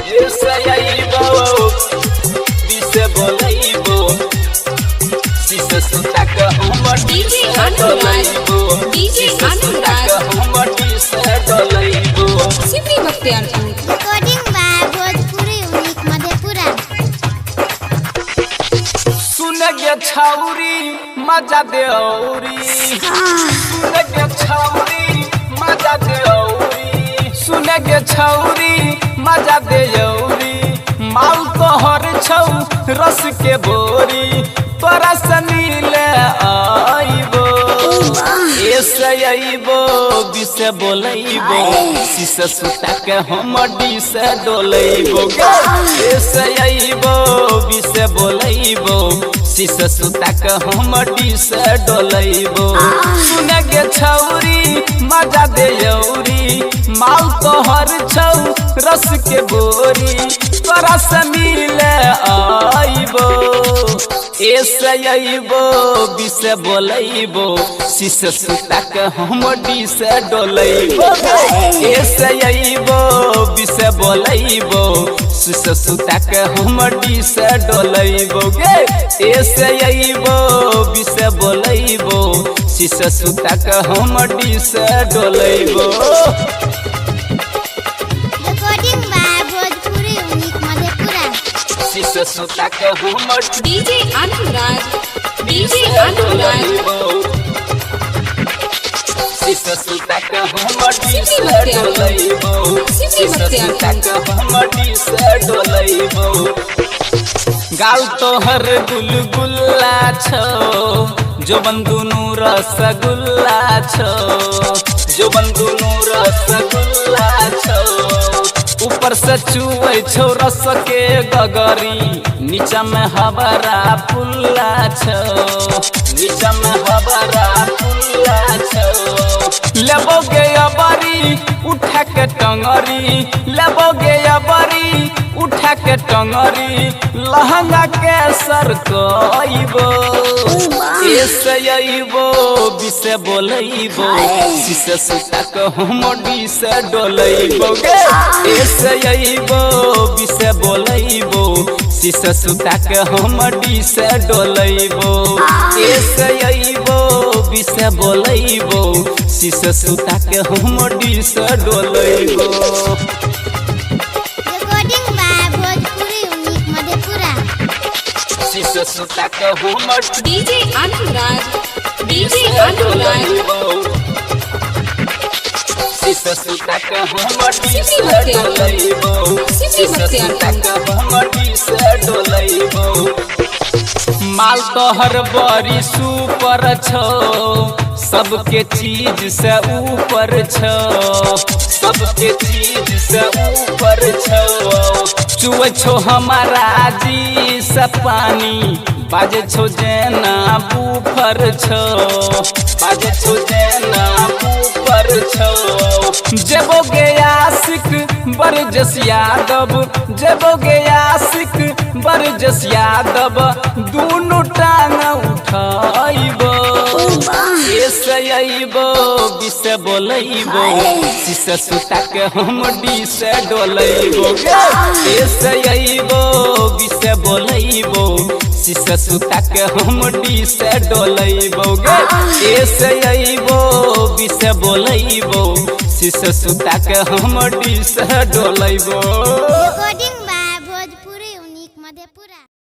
Esayaibo, Bisabolaibo, Sisa Sutaka Humor, Bisadolaibo, Sisa Sutaka Humor, Bisadolaibo. Simri Bakhtiyarpur recording by Bhojpuri unique Madhepura. सुन गे छौरी मजा दे औरी, सुन गे छौरी मजा दे औरी, सुन गे छौरी मजा दे औरी, माल तोहर छौ रस के बोरी, तोरा सनीले आइबो, एसैइबो बिसे बोलैबो, सीसा सुता के हमडी से डोलैबो, एसैइबो बिसे बोलैबो, सीसा सुता के हमडी से डोलैबो। सुन गे छौरी मजा दे औरी, माल तोहर छौ रस के बोरी, तोरा से मिले आइबो, एसैइबो बिसे बोलैबो, सीसा सुता के हमडी से डोलैबो, एसैइबो बिसे बोलैबो, सीसा सुता के हमडी से डोलैबो गे, एसैइबो बिसे बोलैबो, सीसा सुता के हमडी से डोलैबो। Recording by Bhojpuri unique Madhepura. सीसा सुता के हमडी डीजे अनुराग डीजे अनुराग सीसा सुता के हमडी से डोलैबो, सीसा सुता के हमडी से डोलैबो। गाल तोहर गुलगुल्ला छो, जोबन दुनु रसगुल्ला छो, जोबन दुनु रसगुल्ला छो, ऊपर से चुवै छौ रस के गगरी, नीचा में हबरा पुल्ला छो, नीचा में हबरा पुल्ला छो। लेबोगे अबरी उठा के टंगरी, लेबोगे अबरी उठा के टंगरी, लहंगा के सर कइबो, एसैइबो बिसे बोलैबो, सीसा सुता के हमडी से डोलैबो गे, एसैइबो बिसे बोलैबो, सीसा सुता के हमडी से डोलैबो, एसैइबो बिसे बोलैबो, सीसा सुता के हमडी से डोलैबो। Recording by Bhojpuri unique Madhepura. सीसा सुता के हमडी डीजे अनुराग डीजे अनुराग सीसा सुता के हमडी से डोलैबो, सीसा सुता के हमडी से डोलैबो। माल तोहर बड़ी सुपर छो, सबके चीज से ऊपर छो, सबके चीज से ऊपर छो, चुए छो हमारा जी से पानी, बाजे छो जेना बूफर छो, बाजे छो जेना बूफर छो। जेबोगे आशिक बरजस यादव, जेबोगे आशिक बरजस यादव, दूनु टांग उठाइबो, एसैइबो बिसे बोलैबो, सीसा सुता के हमडी से डोलैबो, एसैइबो बिसे बोलैबो, सीसा सुता के हमडी से डोलैबो गे, एसैइबो बिसे बोलैबो, सीसा सुता के हमडी से डोलैबो। Recording by Bhojpuri unique Madhepura.